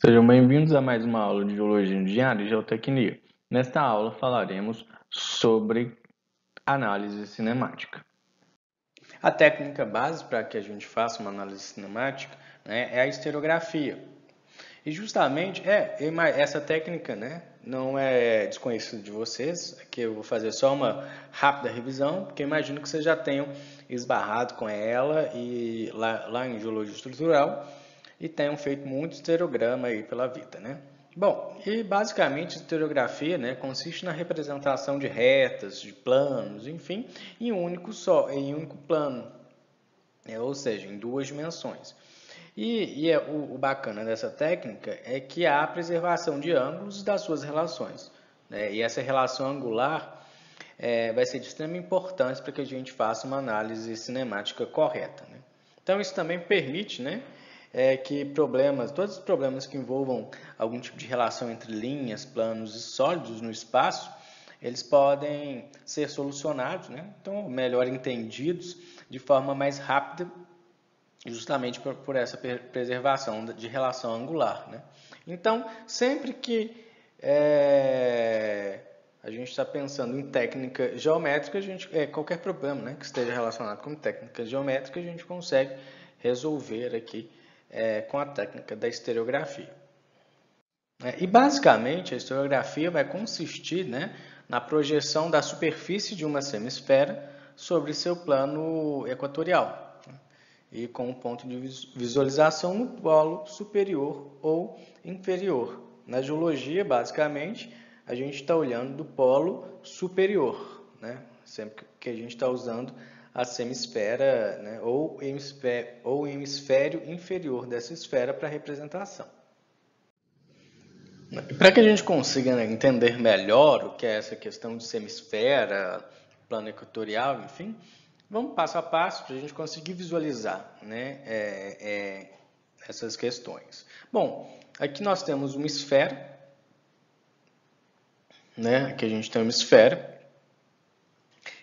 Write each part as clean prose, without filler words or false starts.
Sejam bem-vindos a mais uma aula de Geologia Engenharia e Geotecnia. Nesta aula falaremos sobre análise cinemática. A técnica base para que a gente faça uma análise cinemática, né, é a estereografia. E justamente essa técnica, né, não é desconhecida de vocês, que eu vou fazer só uma rápida revisão, porque imagino que vocês já tenham esbarrado com ela e lá em Geologia Estrutural e tenham feito muito estereograma aí pela vida, né? Bom, e basicamente a estereografia, né, consiste na representação de retas, de planos, enfim, em um único plano, ou seja, em duas dimensões. O bacana dessa técnica é que há a preservação de ângulos das suas relações, né? E essa relação angular vai ser de extrema importância para que a gente faça uma análise cinemática correta, né? Então, isso também permite, né, que todos os problemas que envolvam algum tipo de relação entre linhas, planos e sólidos no espaço, eles podem ser solucionados, né? Então, melhor entendidos de forma mais rápida, justamente por essa preservação de relação angular, né? Então, sempre que a gente está pensando em técnica geométrica, qualquer problema, né, que esteja relacionado com técnica geométrica, a gente consegue resolver aqui com a técnica da estereografia. E basicamente a estereografia vai consistir, né, na projeção da superfície de uma semisfera sobre seu plano equatorial, né, e com um ponto de visualização no polo superior ou inferior. Na geologia, basicamente, a gente está olhando do polo superior, né, sempre que a gente está usando a semisfera, né, ou hemisfério inferior dessa esfera para representação. Para que a gente consiga, né, entender melhor o que é essa questão de semisfera, plano equatorial, enfim, vamos passo a passo para a gente conseguir visualizar, né, essas questões. Bom, aqui nós temos uma esfera, né, aqui a gente tem uma esfera,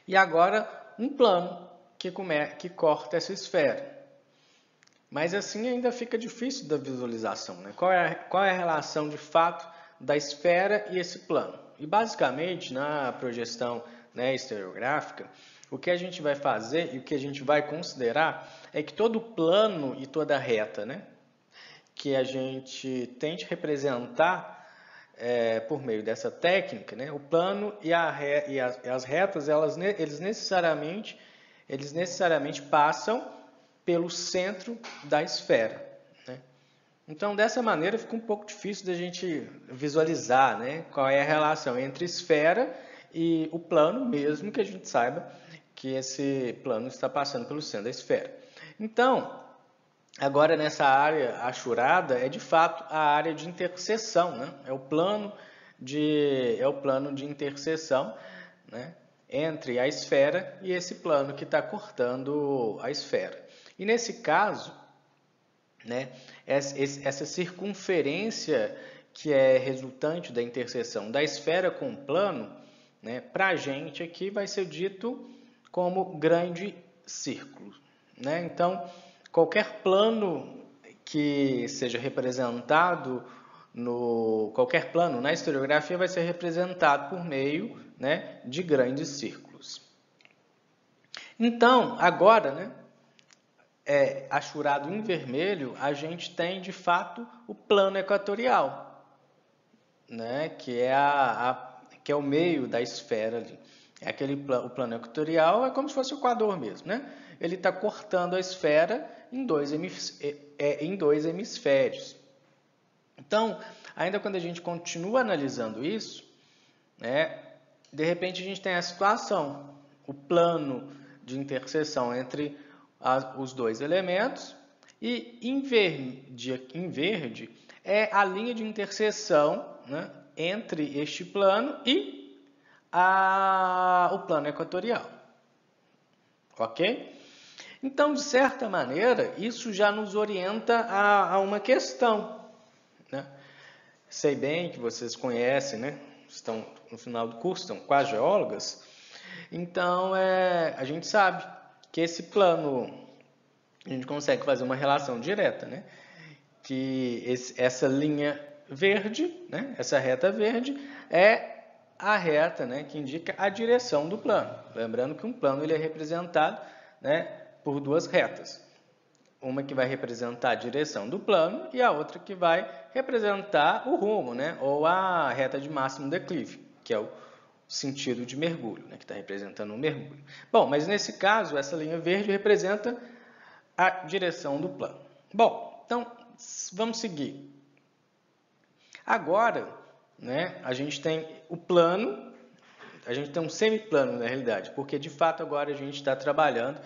e agora um plano que corta essa esfera. Mas assim ainda fica difícil da visualização, né? Qual é a relação de fato da esfera e esse plano? E basicamente na projeção, né, estereográfica, o que a gente vai fazer e o que a gente vai considerar é que todo plano e toda reta, né, que a gente tente representar por meio dessa técnica, né, o plano e as retas, eles necessariamente passam pelo centro da esfera, né? Então, dessa maneira, fica um pouco difícil da gente visualizar, né, qual é a relação entre esfera e o plano, mesmo que a gente saiba que esse plano está passando pelo centro da esfera. Então, agora nessa área achurada é de fato a área de interseção, né? É o plano de interseção, né, entre a esfera e esse plano que está cortando a esfera. E nesse caso, né, essa circunferência que é resultante da interseção da esfera com o plano, né, para a gente aqui vai ser dito como grande círculo, né? Então, qualquer plano que seja representado qualquer plano na historiografia vai ser representado por meio, né, de grandes círculos. Então, agora, né, achurado em vermelho, a gente tem de fato o plano equatorial, né, que é o meio da esfera ali. O plano equatorial é como se fosse o equador mesmo, né? Ele está cortando a esfera em dois hemisférios. Então, ainda quando a gente continua analisando isso, né, de repente a gente tem a situação, o plano de interseção entre os dois elementos, e em verde é a linha de interseção, né, entre este plano e o plano equatorial. Ok? Então, de certa maneira, isso já nos orienta a uma questão, né? Sei bem que vocês conhecem, né? Estão no final do curso, estão quase geólogas. Então, a gente sabe que esse plano, a gente consegue fazer uma relação direta, né, essa linha verde, né, essa reta verde, é a reta, né, que indica a direção do plano. Lembrando que um plano ele é representado, né, por duas retas. Uma que vai representar a direção do plano e a outra que vai representar o rumo, né, ou a reta de máximo declive, que é o sentido de mergulho, né, que está representando o mergulho. Bom, mas nesse caso, essa linha verde representa a direção do plano. Bom, então vamos seguir. Agora, né, a gente tem o plano, a gente tem um semiplano na realidade, porque de fato agora a gente está trabalhando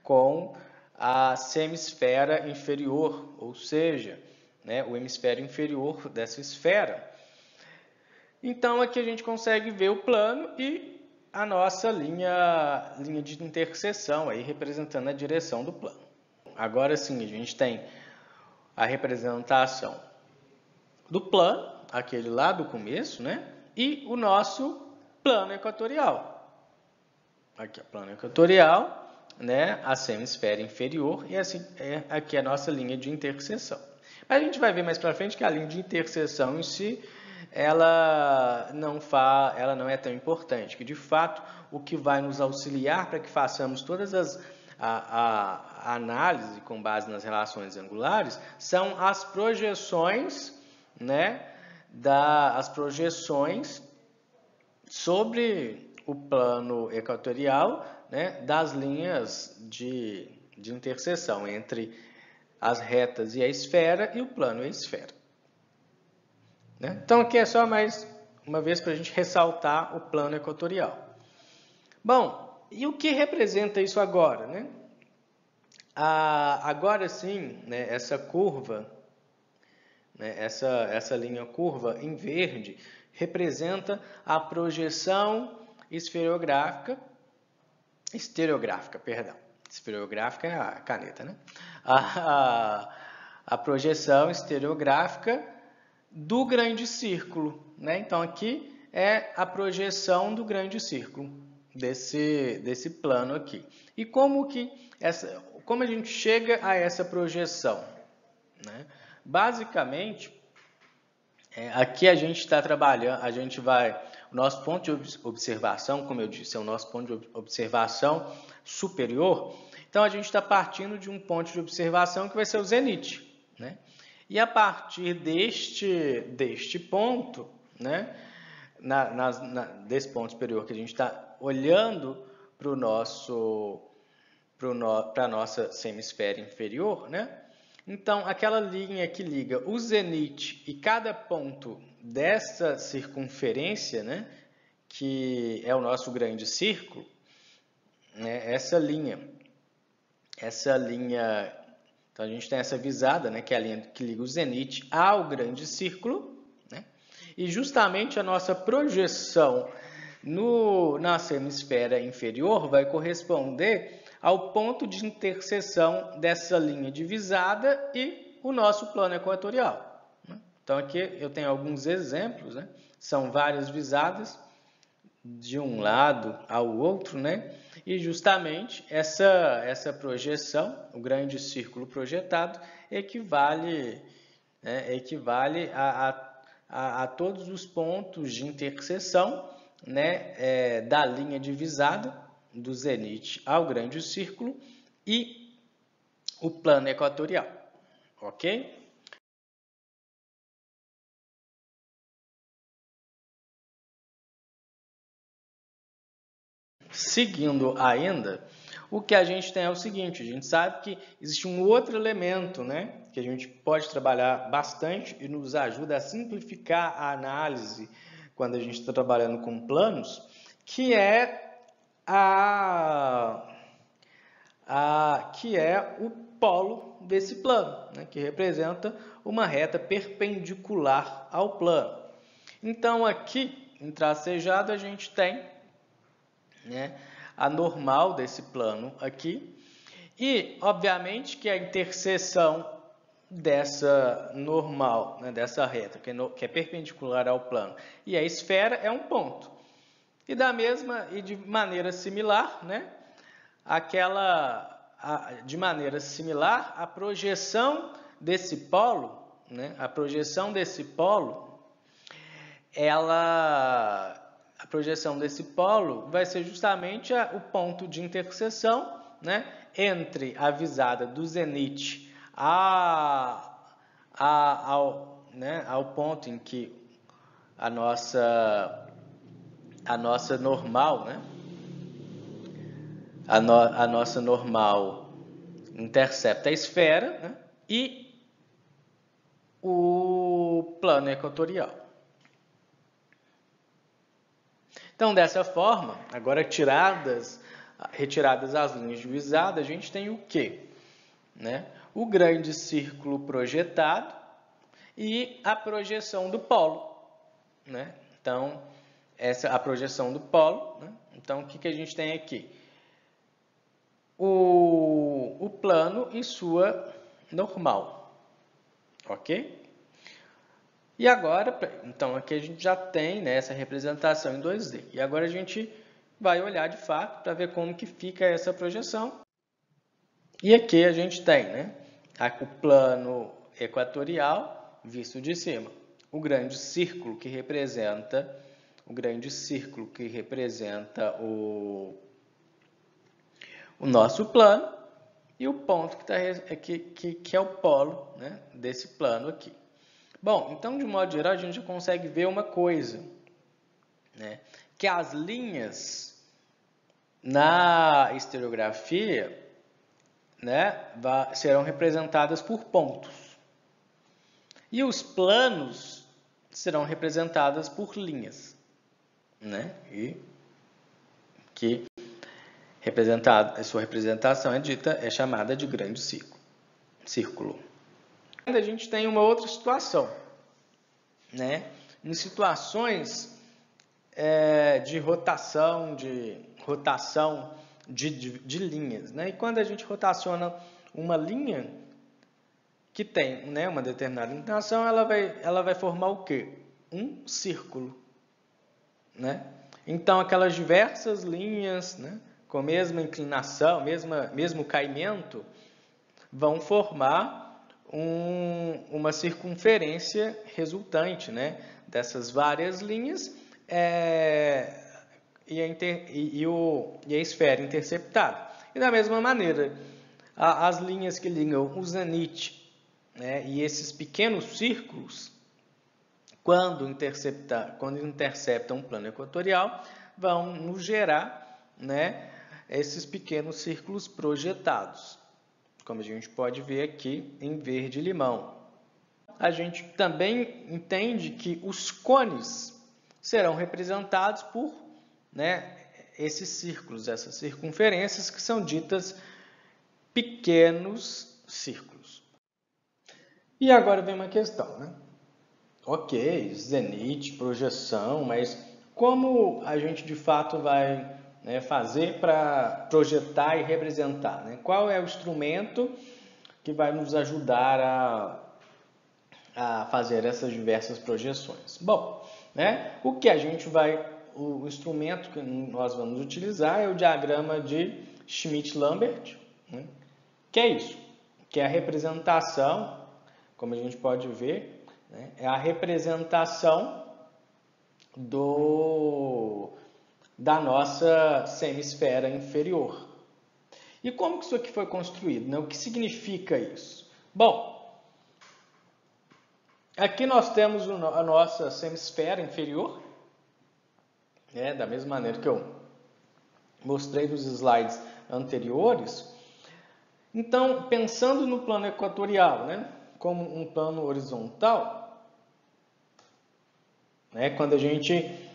com a semisfera inferior, ou seja, né, o hemisfério inferior dessa esfera. Então aqui a gente consegue ver o plano e a nossa linha de interseção aí representando a direção do plano. Agora sim, a gente tem a representação do plano, aquele lá do começo, né? E o nosso plano equatorial. Aqui é o plano equatorial, né? A semisfera inferior e assim é aqui a nossa linha de interseção. A gente vai ver mais para frente que a linha de interseção em si, ela não é tão importante, que de fato o que vai nos auxiliar para que façamos todas a análise com base nas relações angulares são as projeções, né, as projeções sobre o plano equatorial, né, das linhas de interseção entre as retas e a esfera e o plano e a esfera. Né? Então aqui é só mais uma vez para a gente ressaltar o plano equatorial. Bom, e o que representa isso agora, né? Agora sim, né, essa curva, né, essa linha curva em verde representa a projeção estereográfica, perdão. Estereográfica é a caneta, né? A projeção estereográfica do grande círculo, né? Então aqui é a projeção do grande círculo desse plano aqui. E como a gente chega a essa projeção, né? Basicamente, aqui a gente está trabalhando, o nosso ponto de observação, como eu disse, é o nosso ponto de observação superior. Então a gente está partindo de um ponto de observação que vai ser o zenite, né? E a partir deste ponto, né, desse ponto superior que a gente está olhando para a nossa semisfera inferior, né? Então, aquela linha que liga o zenite e cada ponto dessa circunferência, né, que é o nosso grande círculo, né, essa linha, então a gente tem essa visada, né, que é a linha que liga o zenite ao grande círculo, né, e justamente a nossa projeção na semisfera inferior vai corresponder ao ponto de interseção dessa linha divisada e o nosso plano equatorial. Então aqui eu tenho alguns exemplos, né? São várias visadas de um lado ao outro, né? E justamente essa projeção, o grande círculo projetado, equivale a todos os pontos de interseção, né, da linha divisada do zenite ao grande círculo e o plano equatorial, ok? Seguindo ainda, o que a gente tem é o seguinte, a gente sabe que existe um outro elemento, né, que a gente pode trabalhar bastante e nos ajuda a simplificar a análise quando a gente está trabalhando com planos, que é o polo desse plano, né, que representa uma reta perpendicular ao plano. Então, aqui, em tracejado, a gente tem, né, a normal desse plano aqui e, obviamente, que a interseção dessa normal, né, dessa reta, que é perpendicular ao plano, e a esfera é um ponto. E de maneira similar, né, a projeção desse polo né, a projeção desse polo, a projeção desse polo vai ser justamente o ponto de interseção, né, entre a visada do zenite ao ponto em que a nossa normal, né, a nossa normal intercepta a esfera, né, e o plano equatorial. Então, dessa forma, agora retiradas as linhas de visada, a gente tem o quê? Né? O grande círculo projetado e a projeção do polo. Né? Então, essa é a projeção do polo. Né? Então, o que a gente tem aqui? O plano e sua normal. Ok? E agora, então aqui a gente já tem, né, essa representação em 2D. E agora a gente vai olhar de fato para ver como que fica essa projeção. E aqui a gente tem, né, o plano equatorial visto de cima. O grande círculo que representa o nosso plano e o ponto que é o polo, né, desse plano aqui. Bom, então, de modo geral, a gente já consegue ver uma coisa, né? Que as linhas na estereografia, né, serão representadas por pontos. E os planos serão representados por linhas, né? E que a sua representação é chamada de grande círculo. A gente tem uma outra situação, né? Em situações de rotação de linhas, né? E quando a gente rotaciona uma linha que tem, né, uma determinada inclinação, ela vai formar o quê? Um círculo, né? Então, aquelas diversas linhas, né, com a mesma inclinação, mesmo caimento, vão formar uma circunferência resultante, né, dessas várias linhas e a esfera interceptada. E da mesma maneira, as linhas que ligam o zenite, né, e esses pequenos círculos, quando interceptam um plano equatorial, vão nos gerar, né, esses pequenos círculos projetados, como a gente pode ver aqui em verde-limão. A gente também entende que os cones serão representados por, né, esses círculos, essas circunferências que são ditas pequenos círculos. E agora vem uma questão, né? Ok, zenite, projeção, mas como a gente de fato vai, né, fazer para projetar e representar, né? Qual é o instrumento que vai nos ajudar a fazer essas diversas projeções? Bom, né, o instrumento que nós vamos utilizar é o diagrama de Schmidt-Lambert, né, que é isso, que é a representação, como a gente pode ver, né, é a representação da nossa semisfera inferior. E como que isso aqui foi construído, né? O que significa isso? Bom, aqui nós temos a nossa semisfera inferior, né? Da mesma maneira que eu mostrei nos slides anteriores. Então, pensando no plano equatorial, né, como um plano horizontal, né, quando a gente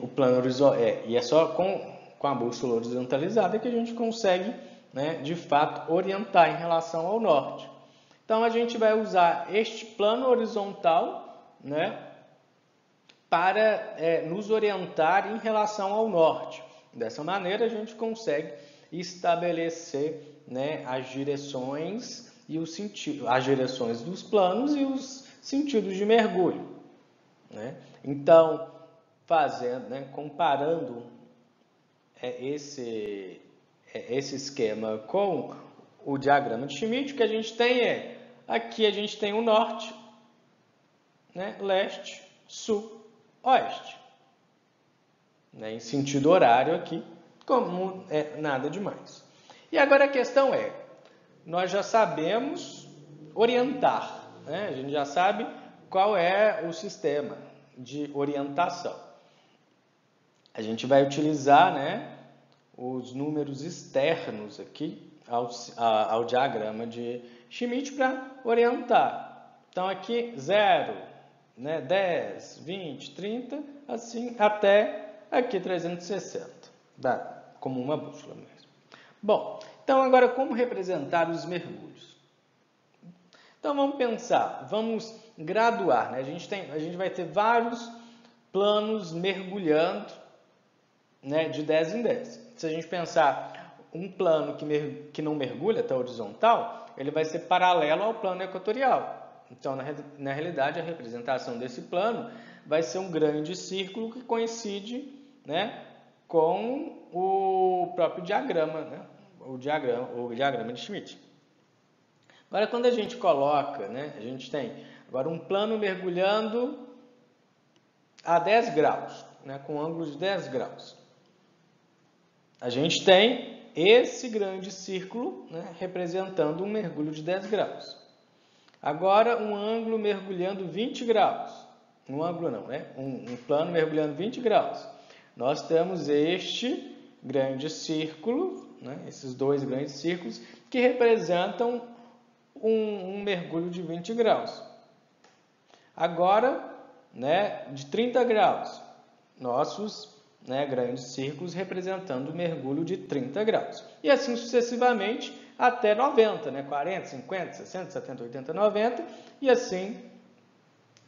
o plano horizontal e é só com a bússola horizontalizada que a gente consegue, né, de fato orientar em relação ao norte. Então a gente vai usar este plano horizontal, né, para nos orientar em relação ao norte. Dessa maneira a gente consegue estabelecer, né, as direções e as direções dos planos e os sentidos de mergulho, né? Então, né, comparando esse esquema com o diagrama de Schmidt, o que a gente tem aqui a gente tem o norte, né, leste, sul, oeste. Né, em sentido horário aqui, como nada demais. E agora a questão é, nós já sabemos orientar, né? A gente já sabe qual é o sistema de orientação. A gente vai utilizar, né, os números externos aqui ao diagrama de Schmidt para orientar. Então aqui 0, né, 10, 20, 30, assim até aqui 360, como uma bússola mesmo. Bom, então agora como representar os mergulhos? Então vamos pensar, vamos graduar, né? A gente vai ter vários planos mergulhando, né, de 10 em 10. Se a gente pensar um plano que não mergulha, está horizontal, ele vai ser paralelo ao plano equatorial. Então, na realidade, a representação desse plano vai ser um grande círculo que coincide, né, com o próprio diagrama, né, o diagrama de Schmidt. Agora, quando a gente coloca, né, a gente tem agora um plano mergulhando a 10 graus, né, com ângulo de 10 graus. A gente tem esse grande círculo, né, representando um mergulho de 10 graus. Agora, um ângulo mergulhando 20 graus. Um ângulo não, né? Um plano mergulhando 20 graus. Nós temos este grande círculo, né, esses dois grandes círculos, que representam um mergulho de 20 graus. Agora, né, de 30 graus, nossos, né, grandes círculos representando o mergulho de 30 graus. E assim sucessivamente até 90, né, 40, 50, 60, 70, 80, 90, e assim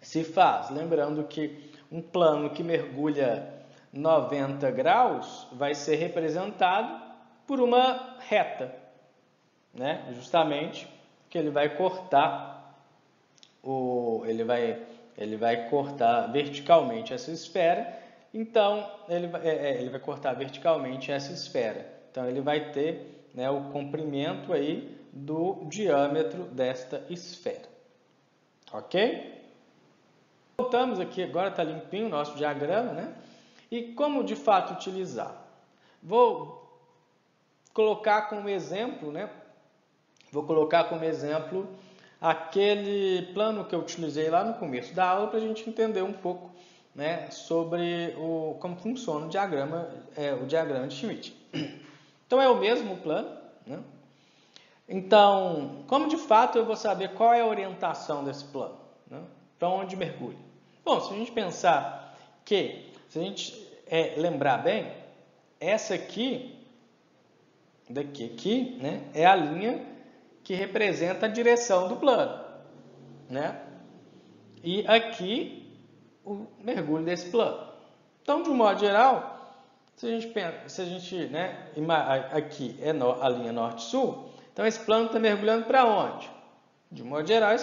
se faz. Lembrando que um plano que mergulha 90 graus vai ser representado por uma reta, né, justamente que ele vai cortar ele vai cortar verticalmente essa esfera. Então, ele vai cortar verticalmente essa esfera. Então, ele vai ter, né, o comprimento aí do diâmetro desta esfera. Ok? Voltamos aqui, agora está limpinho o nosso diagrama, né? E como de fato utilizar? Vou colocar como exemplo, né? Vou colocar como exemplo aquele plano que eu utilizei lá no começo da aula para a gente entender um pouco, né, sobre como funciona o diagrama de Schmidt. Então, é o mesmo plano, né? Então, como de fato eu vou saber qual é a orientação desse plano, né? Para onde mergulha? Bom, se a gente pensar que, se a gente lembrar bem, essa aqui, aqui, né, é a linha que representa a direção do plano, né? E aqui o mergulho desse plano. Então, de um modo geral, se a gente, né, aqui é a linha norte-sul, então esse plano está mergulhando para onde? De um modo geral,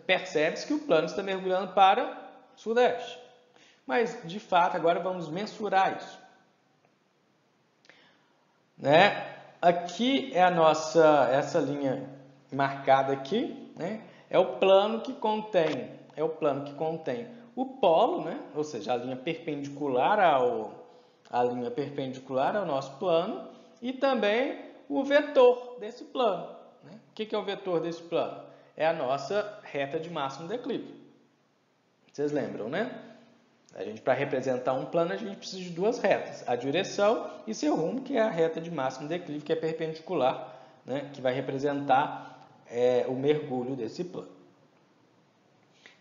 percebe-se que o plano está mergulhando para sudeste. Mas, de fato, agora vamos mensurar isso, né? Aqui é essa linha marcada aqui, né? É o plano que contém o polo, né? Ou seja, a linha perpendicular ao nosso plano, e também o vetor desse plano, né? O que é o vetor desse plano? É a nossa reta de máximo declive. Vocês lembram, né? Para representar um plano, a gente precisa de duas retas, a direção e seu rumo, que é a reta de máximo declive, que é perpendicular, né, que vai representar o mergulho desse plano.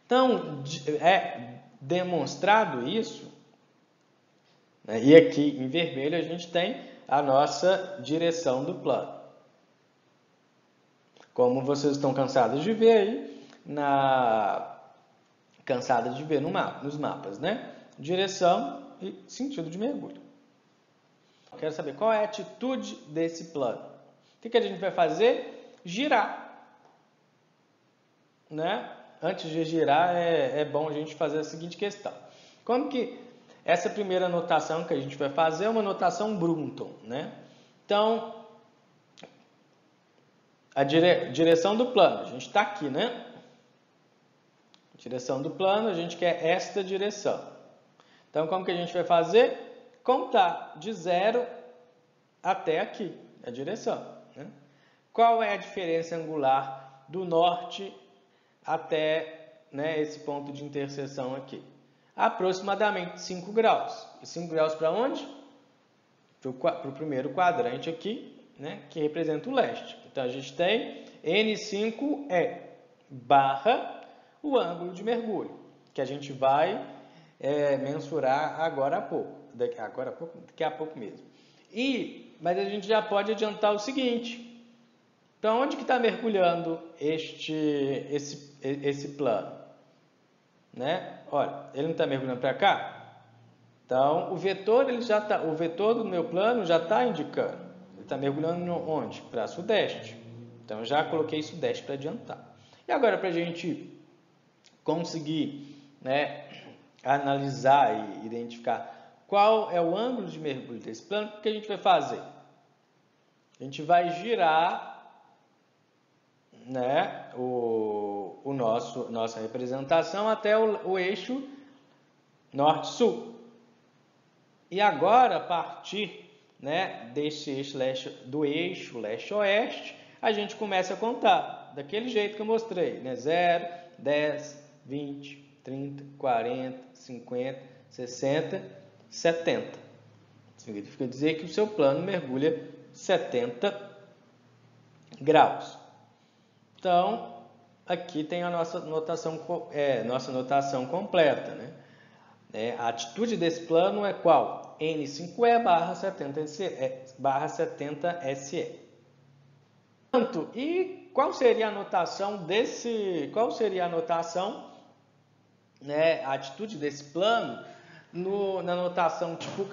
Então, demonstrado isso, né, e aqui em vermelho a gente tem a nossa direção do plano. Como vocês estão cansados de ver aí, nos mapas, né? Direção e sentido de mergulho. Quero saber qual é a atitude desse plano. O que a gente vai fazer? Girar, né? Antes de girar, é bom a gente fazer a seguinte questão. Como que essa primeira notação que a gente vai fazer é uma notação Brunton, né? Então, a direção do plano, a gente está aqui, né? Direção do plano, a gente quer esta direção. Então, como que a gente vai fazer? Contar de 0 até aqui, a direção. Né? Qual é a diferença angular do norte até, né, esse ponto de interseção aqui? Aproximadamente 5 graus. E 5 graus para onde? Para o primeiro quadrante aqui, né, que representa o leste. Então, a gente tem N5E barra o ângulo de mergulho, que a gente vai mensurar agora a pouco. Daqui a pouco mesmo. Mas a gente já pode adiantar o seguinte. Então, onde que está mergulhando esse plano? Né? Olha, ele não está mergulhando para cá? Então, o vetor do meu plano já está indicando. Ele está mergulhando onde? Para sudeste. Então, eu já coloquei sudeste para adiantar. E agora, para a gente conseguir, né, analisar e identificar qual é o ângulo de mergulho desse plano, o que a gente vai fazer? A gente vai girar, né, nossa representação até o eixo norte-sul. E agora, a partir, né, do eixo leste-oeste, a gente começa a contar, daquele jeito que eu mostrei, né? 0, 10, 20, 30, 40, 50, 60, 70. Significa dizer que o seu plano mergulha 70 graus. Então, aqui tem a nossa notação completa, né? A atitude desse plano é qual? N5E barra 70 SE. E qual seria a notação né, a atitude desse plano na notação tipo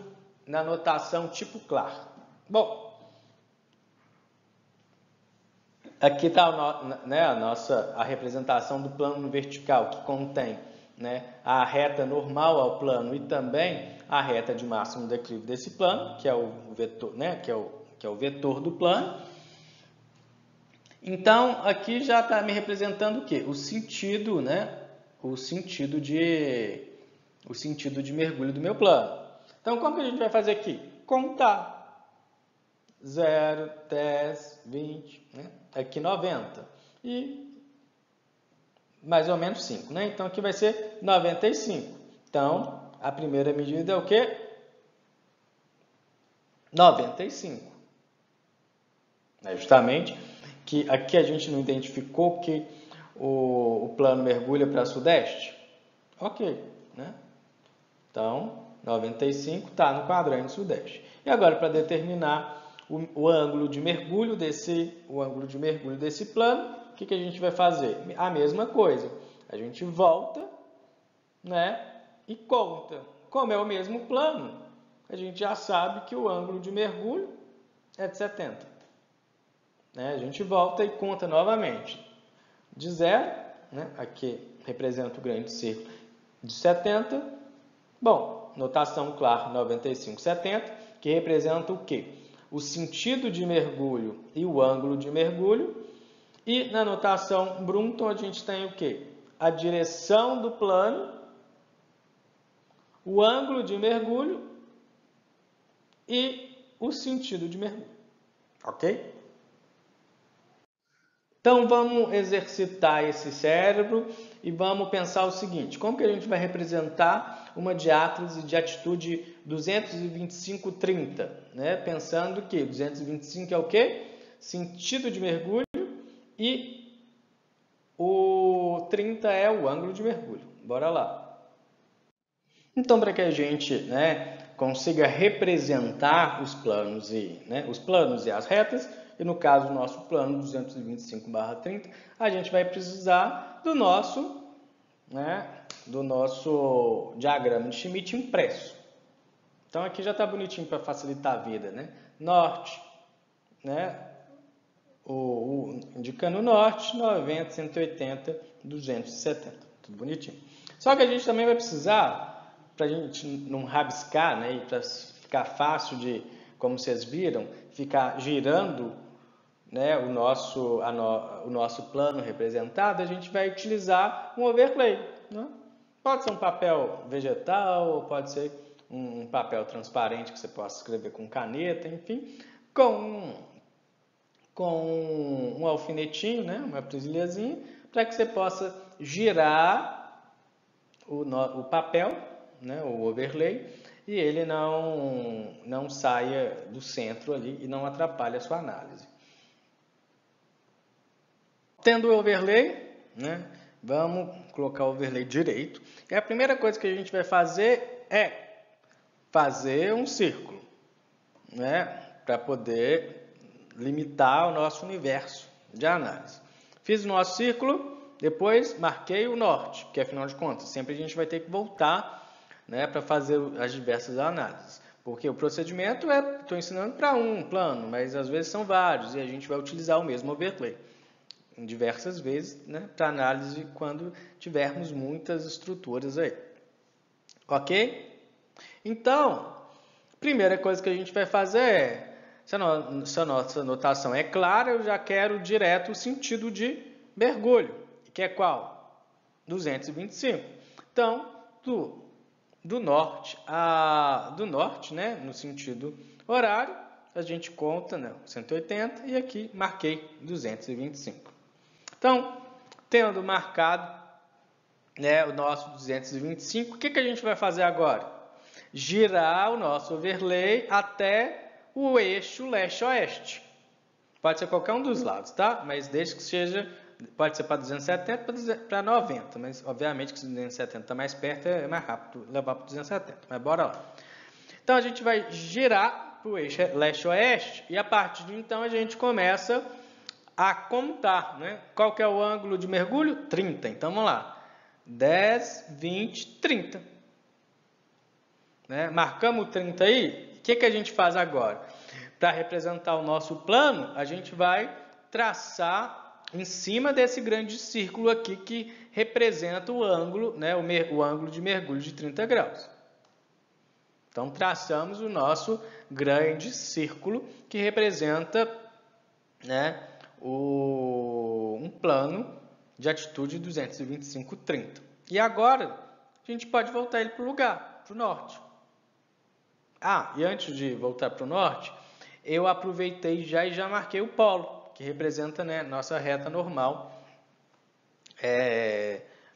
clar? Bom, aqui está a representação do plano vertical, que contém, né, a reta normal ao plano e também a reta de máximo declive desse plano, que é o vetor, né, que é o vetor do plano. Então, aqui já está me representando o quê? O sentido, né, o sentido de mergulho do meu plano. Então, como que a gente vai fazer aqui? Contar. 0, 10, 20, né? Aqui 90. E mais ou menos 5, né? Então, aqui vai ser 95. Então, a primeira medida é o quê? 95. É justamente que aqui a gente não identificou que o plano mergulha para sudeste. Ok, né? Então, 95 está no quadrante sudeste. E agora, para determinar o ângulo de mergulho desse plano, o que a gente vai fazer? A mesma coisa. A gente volta, né, e conta. Como é o mesmo plano, a gente já sabe que o ângulo de mergulho é de 70. Né? A gente volta e conta novamente. De 0, né, aqui representa o grande círculo de 70. Bom, notação clara 95, 70, que representa o quê? O sentido de mergulho e o ângulo de mergulho. E na notação Brunton a gente tem o quê? A direção do plano, o ângulo de mergulho e o sentido de mergulho. Ok? Então, vamos exercitar esse cérebro e vamos pensar o seguinte. Como que a gente vai representar uma diáclise de atitude 225-30? Né? Pensando que 225 é o quê? Sentido de mergulho e o 30 é o ângulo de mergulho. Bora lá. Então, para que a gente, né, consiga representar os planos e as retas, e no caso do nosso plano 225/30, a gente vai precisar do nosso diagrama de Schmidt impresso. Então aqui já está bonitinho para facilitar a vida, né? Norte, né? Indicando o norte, 90, 180, 270. Tudo bonitinho. Só que a gente também vai precisar, para a gente não rabiscar, né? E para ficar fácil de, como vocês viram, ficar girando, né, o nosso plano representado, a gente vai utilizar um overlay. né? Pode ser um papel vegetal, pode ser um papel transparente que você possa escrever com caneta, enfim, com um alfinetinho, né? Uma presilhazinha, para que você possa girar o papel, né? O overlay, e ele não saia do centro ali e não atrapalhe a sua análise. Tendo o overlay, né? Vamos colocar o overlay direito. E a primeira coisa que a gente vai fazer é fazer um círculo, né? Para poder limitar o nosso universo de análise. Fiz o nosso círculo, depois marquei o norte, porque afinal de contas, sempre a gente vai ter que voltar, né, para fazer as diversas análises. Porque o procedimento estou ensinando para um plano, mas às vezes são vários e a gente vai utilizar o mesmo overlay diversas vezes, né, para análise quando tivermos muitas estruturas aí. Ok? Então, primeira coisa que a gente vai fazer é, se a nossa notação é clara, eu já quero direto o sentido de mergulho, que é qual? 225. Então, do norte, né, no sentido horário, a gente conta, né, 180 e aqui marquei 225. Então, tendo marcado, né, o nosso 225, o que a gente vai fazer agora? Girar o nosso overlay até o eixo leste-oeste. Pode ser qualquer um dos lados, tá? Mas desde que seja, pode ser para 270 para 90, mas obviamente que se 270 está mais perto, é mais rápido levar para 270, mas bora lá. Então, a gente vai girar para o eixo leste-oeste e a partir de então a gente começa a contar, né? Qual que é o ângulo de mergulho? 30. Então, vamos lá. 10, 20, 30. Né? Marcamos o 30 aí. O que a gente faz agora? Para representar o nosso plano, a gente vai traçar em cima desse grande círculo aqui que representa o ângulo, né? O ângulo de mergulho de 30 graus. Então, traçamos o nosso grande círculo que representa, né, um plano de atitude 225,30. E agora, a gente pode voltar ele para o lugar, para o norte. E antes de voltar para o norte, eu aproveitei e já marquei o polo, que representa, né, nossa reta normal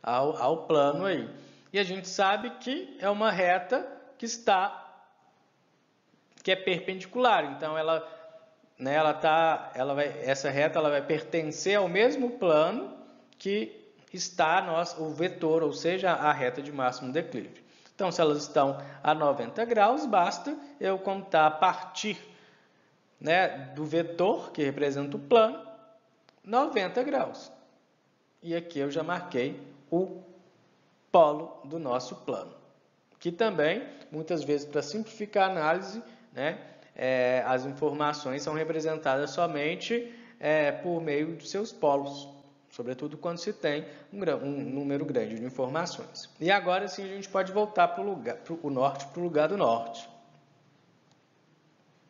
ao plano aí. E a gente sabe que é uma reta que é perpendicular, então essa reta vai pertencer ao mesmo plano que está o vetor, ou seja, a reta de máximo declive. Então, se elas estão a 90 graus, basta eu contar a partir, né, do vetor, que representa o plano, 90 graus. E aqui eu já marquei o polo do nosso plano. Que também, muitas vezes, para simplificar a análise, né, as informações são representadas somente por meio de seus polos, sobretudo quando se tem um número grande de informações. E agora sim a gente pode voltar para o norte, para o lugar do norte.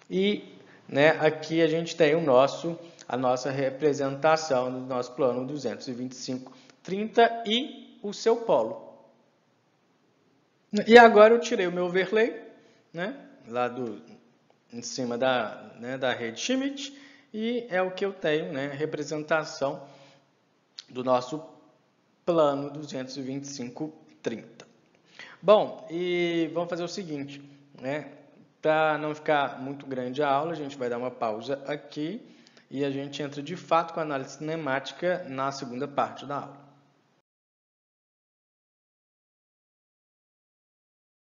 E, né, aqui a gente tem a nossa representação do nosso plano 225,30 e o seu polo. E agora eu tirei o meu overlay, né, lá em cima da rede Schmidt, e é o que eu tenho, né, representação do nosso plano 225,30. Bom, e vamos fazer o seguinte, né, para não ficar muito grande a aula, a gente vai dar uma pausa aqui e a gente entra de fato com a análise cinemática na segunda parte da aula.